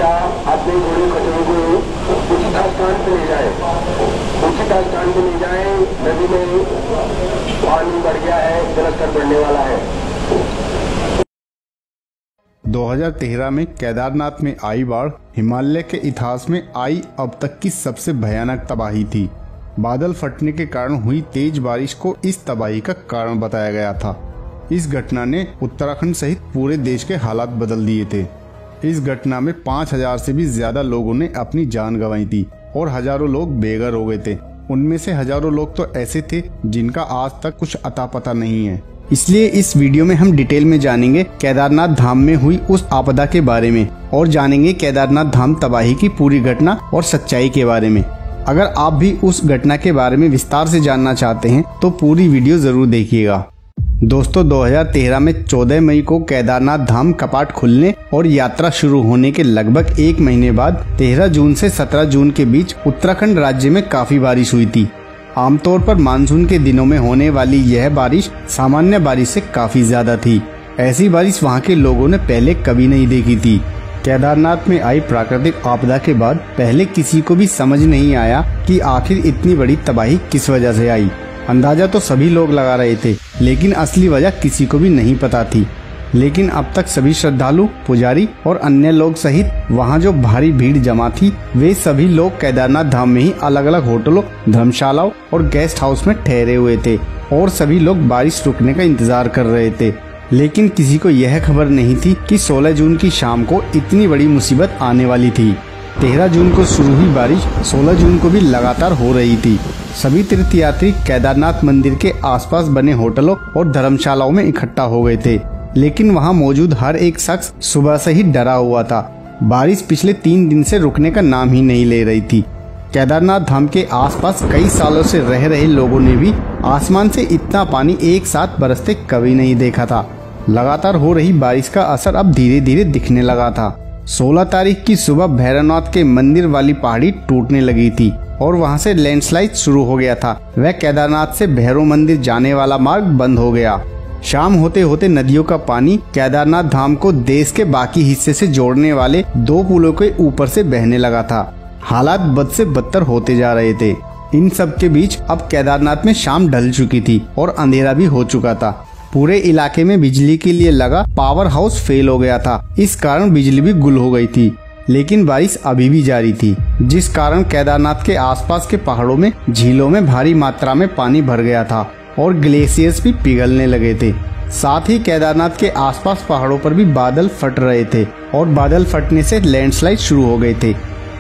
कृपया अपने घोड़े कचरों को उचित स्थान पर ले जाए, उचित स्थान पर ले जाए। नदी में पानी बढ़ गया है, जलस्तर बढ़ने वाला है। 2013 में केदारनाथ में आई बाढ़ हिमालय के इतिहास में आई अब तक की सबसे भयानक तबाही थी। बादल फटने के कारण हुई तेज बारिश को इस तबाही का कारण बताया गया था। इस घटना ने उत्तराखंड सहित पूरे देश के हालात बदल दिए थे। इस घटना में 5000 से भी ज्यादा लोगों ने अपनी जान गंवाई थी और हजारों लोग बेघर हो गए थे। उनमें से हजारों लोग तो ऐसे थे जिनका आज तक कुछ अता पता नहीं है। इसलिए इस वीडियो में हम डिटेल में जानेंगे केदारनाथ धाम में हुई उस आपदा के बारे में और जानेंगे केदारनाथ धाम तबाही की पूरी घटना और सच्चाई के बारे में। अगर आप भी उस घटना के बारे में विस्तार से जानना चाहते हैं तो पूरी वीडियो जरूर देखिएगा। दोस्तों, 2013 में 14 मई को केदारनाथ धाम कपाट खुलने और यात्रा शुरू होने के लगभग एक महीने बाद 13 जून से 17 जून के बीच उत्तराखंड राज्य में काफी बारिश हुई थी। आमतौर पर मानसून के दिनों में होने वाली यह बारिश सामान्य बारिश से काफी ज्यादा थी। ऐसी बारिश वहां के लोगों ने पहले कभी नहीं देखी थी। केदारनाथ में आई प्राकृतिक आपदा के बाद पहले किसी को भी समझ नहीं आया कि आखिर इतनी बड़ी तबाही किस वजह से आई। अंदाजा तो सभी लोग लगा रहे थे, लेकिन असली वजह किसी को भी नहीं पता थी। लेकिन अब तक सभी श्रद्धालु, पुजारी और अन्य लोग सहित वहां जो भारी भीड़ जमा थी, वे सभी लोग केदारनाथ धाम में ही अलग अलग होटलों, धर्मशालाओं और गेस्ट हाउस में ठहरे हुए थे और सभी लोग बारिश रुकने का इंतजार कर रहे थे। लेकिन किसी को यह खबर नहीं थी कि 16 जून की शाम को इतनी बड़ी मुसीबत आने वाली थी। 13 जून को शुरू हुई बारिश 16 जून को भी लगातार हो रही थी। सभी तीर्थयात्री केदारनाथ मंदिर के आसपास बने होटलों और धर्मशालाओं में इकट्ठा हो गए थे, लेकिन वहां मौजूद हर एक शख्स सुबह से ही डरा हुआ था। बारिश पिछले 3 दिन से रुकने का नाम ही नहीं ले रही थी। केदारनाथ धाम के आसपास कई सालों से रह रहे लोगों ने भी आसमान से इतना पानी एक साथ बरसते कभी नहीं देखा था। लगातार हो रही बारिश का असर अब धीरे धीरे दिखने लगा था। 16 तारीख की सुबह भैरवनाथ के मंदिर वाली पहाड़ी टूटने लगी थी और वहां से लैंडस्लाइड शुरू हो गया था। वह केदारनाथ से भैरव मंदिर जाने वाला मार्ग बंद हो गया। शाम होते होते नदियों का पानी केदारनाथ धाम को देश के बाकी हिस्से से जोड़ने वाले 2 पुलों के ऊपर से बहने लगा था। हालात बद से बदतर होते जा रहे थे। इन सब के बीच अब केदारनाथ में शाम ढल चुकी थी और अंधेरा भी हो चुका था। पूरे इलाके में बिजली के लिए लगा पावर हाउस फेल हो गया था। इस कारण बिजली भी गुल हो गई थी। लेकिन बारिश अभी भी जारी थी, जिस कारण केदारनाथ के आसपास के पहाड़ों में, झीलों में भारी मात्रा में पानी भर गया था और ग्लेशियर्स भी पिघलने लगे थे। साथ ही केदारनाथ के आसपास पहाड़ों पर भी बादल फट रहे थे और बादल फटने से लैंडस्लाइड शुरू हो गए थे।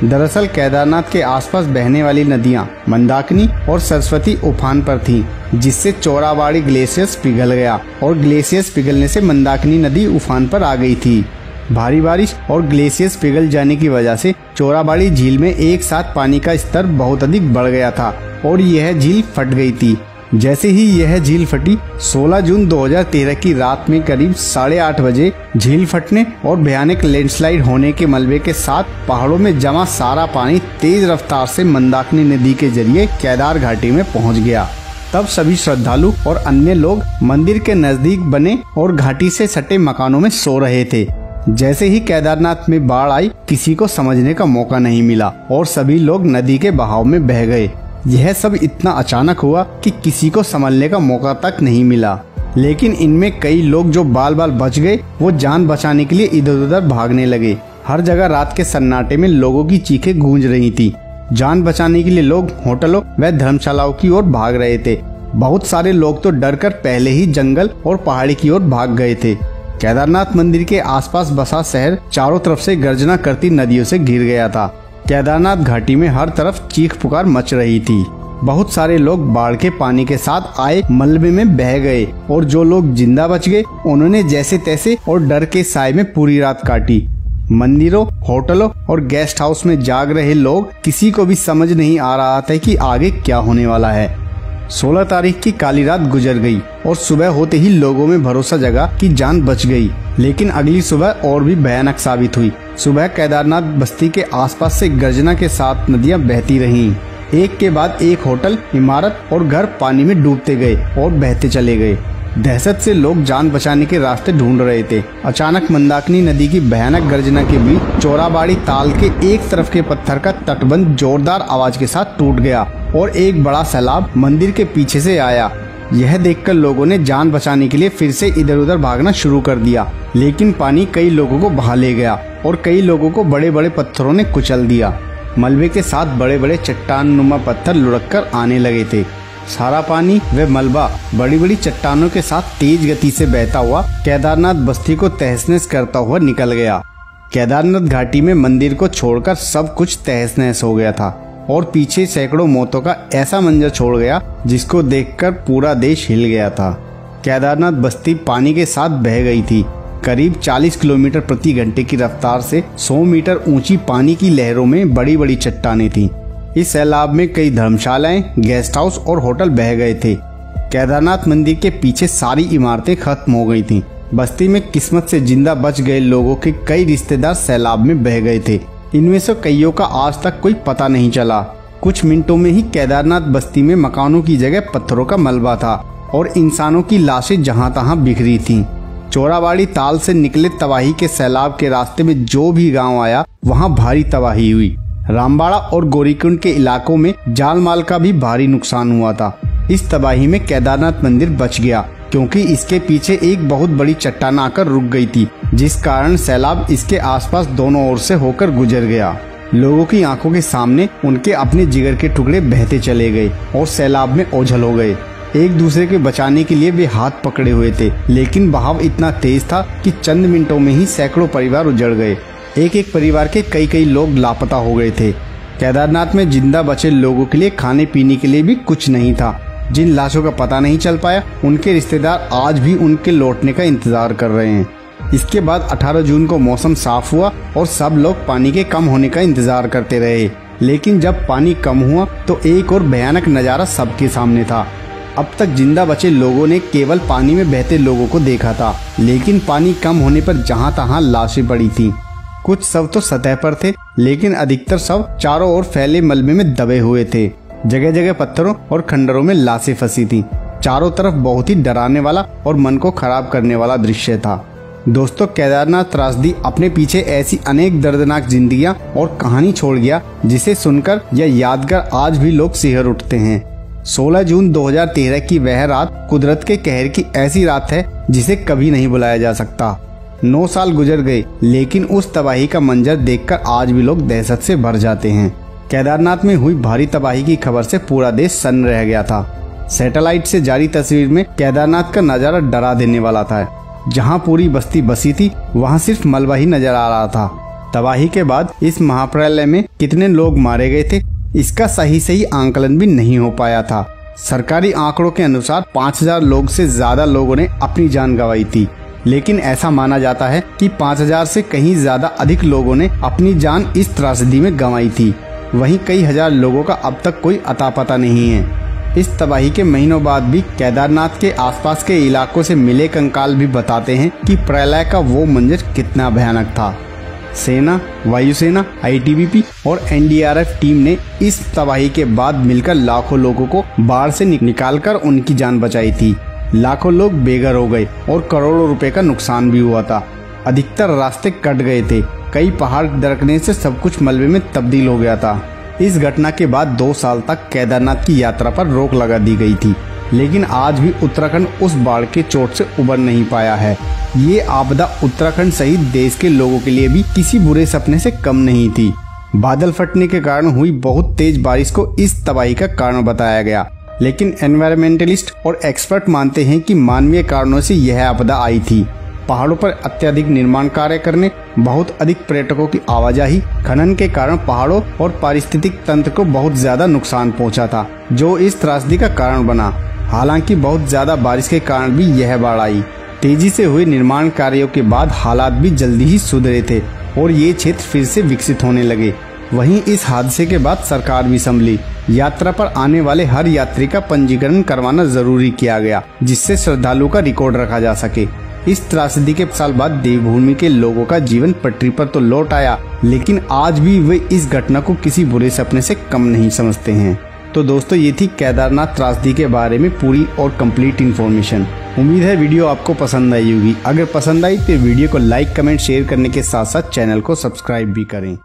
दरअसल केदारनाथ के आसपास बहने वाली नदियां मंदाकिनी और सरस्वती उफान पर थीं, जिससे चोराबाड़ी ग्लेशियर्स पिघल गया और ग्लेशियर्स पिघलने से मंदाकिनी नदी उफान पर आ गई थी। भारी बारिश और ग्लेशियर्स पिघल जाने की वजह से चोराबाड़ी झील में एक साथ पानी का स्तर बहुत अधिक बढ़ गया था और यह झील फट गई थी। जैसे ही यह झील फटी, 16 जून 2013 की रात में करीब 8:30 बजे झील फटने और भयानक लैंडस्लाइड होने के मलबे के साथ पहाड़ों में जमा सारा पानी तेज रफ्तार से मंदाकिनी नदी के जरिए केदार घाटी में पहुंच गया। तब सभी श्रद्धालु और अन्य लोग मंदिर के नजदीक बने और घाटी से सटे मकानों में सो रहे थे। जैसे ही केदारनाथ में बाढ़ आई, किसी को समझने का मौका नहीं मिला और सभी लोग नदी के बहाव में बह गए। यह सब इतना अचानक हुआ कि किसी को संभलने का मौका तक नहीं मिला। लेकिन इनमें कई लोग जो बाल बाल बच गए, वो जान बचाने के लिए इधर उधर भागने लगे। हर जगह रात के सन्नाटे में लोगों की चीखें गूंज रही थी। जान बचाने के लिए लोग होटलों व धर्मशालाओं की ओर भाग रहे थे। बहुत सारे लोग तो डर कर पहले ही जंगल और पहाड़ी की ओर भाग गए थे। केदारनाथ मंदिर के आसपास बसा शहर चारों तरफ से गर्जना करती नदियों से घिर गया था। केदारनाथ घाटी में हर तरफ चीख पुकार मच रही थी। बहुत सारे लोग बाढ़ के पानी के साथ आए मलबे में बह गए और जो लोग जिंदा बच गए, उन्होंने जैसे तैसे और डर के साए में पूरी रात काटी। मंदिरों, होटलों और गेस्ट हाउस में जाग रहे लोग, किसी को भी समझ नहीं आ रहा था कि आगे क्या होने वाला है। 16 तारीख की काली रात गुजर गई और सुबह होते ही लोगों में भरोसा जगा कि जान बच गई। लेकिन अगली सुबह और भी भयानक साबित हुई। सुबह केदारनाथ बस्ती के आसपास से गर्जना के साथ नदियां बहती रहीं। एक के बाद एक होटल, इमारत और घर पानी में डूबते गए और बहते चले गए। दहशत से लोग जान बचाने के रास्ते ढूंढ रहे थे। अचानक मंदाकिनी नदी की भयानक गर्जना के बीच चोराबाड़ी ताल के एक तरफ के पत्थर का तटबंध जोरदार आवाज के साथ टूट गया और एक बड़ा सैलाब मंदिर के पीछे से आया। यह देखकर लोगों ने जान बचाने के लिए फिर से इधर उधर भागना शुरू कर दिया, लेकिन पानी कई लोगों को बहा ले गया और कई लोगों को बड़े बड़े पत्थरों ने कुचल दिया। मलबे के साथ बड़े बड़े चट्टान नुमा पत्थर लुढ़क कर आने लगे थे। सारा पानी व मलबा बड़ी बड़ी चट्टानों के साथ तेज गति से बहता हुआ केदारनाथ बस्ती को तहस नहस करता हुआ निकल गया। केदारनाथ घाटी में मंदिर को छोड़कर सब कुछ तहस नहस हो गया था और पीछे सैकड़ों मौतों का ऐसा मंजर छोड़ गया जिसको देखकर पूरा देश हिल गया था। केदारनाथ बस्ती पानी के साथ बह गई थी। करीब 40 किलोमीटर प्रति घंटे की रफ्तार से 100 मीटर ऊंची पानी की लहरों में बड़ी बड़ी चट्टानें थीं। इस सैलाब में कई धर्मशालाएं, गेस्ट हाउस और होटल बह गए थे। केदारनाथ मंदिर के पीछे सारी इमारतें खत्म हो गई थीं। बस्ती में किस्मत से जिंदा बच गए लोगों के कई रिश्तेदार सैलाब में बह गए थे। इनमें से कईयों का आज तक कोई पता नहीं चला। कुछ मिनटों में ही केदारनाथ बस्ती में मकानों की जगह पत्थरों का मलबा था और इंसानों की लाशें जहां तहां बिखरी थीं। चोराबाड़ी ताल से निकले तबाही के सैलाब के रास्ते में जो भी गांव आया वहां भारी तबाही हुई। रामबाड़ा और गौरीकुंड के इलाकों में जान माल का भी भारी नुकसान हुआ था। इस तबाही में केदारनाथ मंदिर बच गया क्योंकि इसके पीछे एक बहुत बड़ी चट्टान आकर रुक गई थी, जिस कारण सैलाब इसके आसपास दोनों ओर से होकर गुजर गया। लोगों की आंखों के सामने उनके अपने जिगर के टुकड़े बहते चले गए और सैलाब में ओझल हो गए। एक दूसरे के बचाने के लिए वे हाथ पकड़े हुए थे, लेकिन बहाव इतना तेज था कि चंद मिनटों में ही सैकड़ों परिवार उजड़ गए। एक एक परिवार के कई लोग लापता हो गए थे। केदारनाथ में जिंदा बचे लोगों के लिए खाने पीने के लिए भी कुछ नहीं था। जिन लाशों का पता नहीं चल पाया उनके रिश्तेदार आज भी उनके लौटने का इंतजार कर रहे हैं। इसके बाद 18 जून को मौसम साफ हुआ और सब लोग पानी के कम होने का इंतजार करते रहे, लेकिन जब पानी कम हुआ तो एक और भयानक नजारा सबके सामने था। अब तक जिंदा बचे लोगों ने केवल पानी में बहते लोगों को देखा था, लेकिन पानी कम होने पर जहां तहां लाशें पड़ी थीं। कुछ शव तो सतह पर थे, लेकिन अधिकतर शव चारों ओर फैले मलबे में दबे हुए थे। जगह जगह पत्थरों और खंडरों में लाशें फंसी थीं। चारों तरफ बहुत ही डराने वाला और मन को खराब करने वाला दृश्य था। दोस्तों, केदारनाथ त्रासदी अपने पीछे ऐसी अनेक दर्दनाक जिंदगियां और कहानी छोड़ गया जिसे सुनकर या याद कर आज भी लोग सिहर उठते हैं। 16 जून 2013 की वह रात कुदरत के कहर की ऐसी रात है जिसे कभी नहीं बुलाया जा सकता। 9 साल गुजर गए, लेकिन उस तबाही का मंजर देखकर आज भी लोग दहशत से भर जाते हैं। केदारनाथ में हुई भारी तबाही की खबर से पूरा देश सन्न रह गया था। सैटेलाइट से जारी तस्वीर में केदारनाथ का नजारा डरा देने वाला था। जहां पूरी बस्ती बसी थी वहां सिर्फ मलबा ही नजर आ रहा था। तबाही के बाद इस महाप्रलय में कितने लोग मारे गए थे इसका सही आंकलन भी नहीं हो पाया था। सरकारी आंकड़ों के अनुसार 5000 लोग से ज्यादा लोगों ने अपनी जान गंवाई थी, लेकिन ऐसा माना जाता है कि 5000 से कहीं ज्यादा अधिक लोगों ने अपनी जान इस त्रासदी में गंवाई थी। वहीं कई हजार लोगों का अब तक कोई अता पता नहीं है। इस तबाही के महीनों बाद भी केदारनाथ के आसपास के इलाकों से मिले कंकाल भी बताते हैं कि प्रलय का वो मंजर कितना भयानक था। सेना, वायुसेना, आईटीबीपी और एनडीआरएफ टीम ने इस तबाही के बाद मिलकर लाखों लोगों को बाढ़ से निकालकर उनकी जान बचाई थी। लाखों लोग बेघर हो गए और करोड़ों रुपए का नुकसान भी हुआ था। अधिकतर रास्ते कट गए थे। कई पहाड़ दरकने से सब कुछ मलबे में तब्दील हो गया था। इस घटना के बाद 2 साल तक केदारनाथ की यात्रा पर रोक लगा दी गई थी, लेकिन आज भी उत्तराखंड उस बाढ़ के चोट से उबर नहीं पाया है। ये आपदा उत्तराखंड सहित देश के लोगों के लिए भी किसी बुरे सपने से कम नहीं थी। बादल फटने के कारण हुई बहुत तेज बारिश को इस तबाही का कारण बताया गया, लेकिन एनवायरमेंटलिस्ट और एक्सपर्ट मानते हैं कि मानवीय कारणों से यह आपदा आई थी। पहाड़ों पर अत्यधिक निर्माण कार्य करने, बहुत अधिक पर्यटकों की आवाजाही, खनन के कारण पहाड़ों और पारिस्थितिक तंत्र को बहुत ज्यादा नुकसान पहुंचा था, जो इस त्रासदी का कारण बना। हालांकि बहुत ज्यादा बारिश के कारण भी यह बाढ़ आई। तेजी से हुए निर्माण कार्यों के बाद हालात भी जल्दी ही सुधरे थे और ये क्षेत्र फिर से विकसित होने लगे। वहीं इस हादसे के बाद सरकार भी संभली। यात्रा पर आने वाले हर यात्री का पंजीकरण करवाना जरूरी किया गया, जिससे श्रद्धालुओं का रिकॉर्ड रखा जा सके। इस त्रासदी के साल बाद देवभूमि के लोगों का जीवन पटरी पर तो लौट आया, लेकिन आज भी वे इस घटना को किसी बुरे सपने से कम नहीं समझते हैं। तो दोस्तों ये थी केदारनाथ त्रासदी के बारे में पूरी और कंप्लीट इन्फॉर्मेशन। उम्मीद है वीडियो आपको पसंद आई होगी। अगर पसंद आई तो वीडियो को लाइक, कमेंट, शेयर करने के साथ साथ चैनल को सब्सक्राइब भी करें।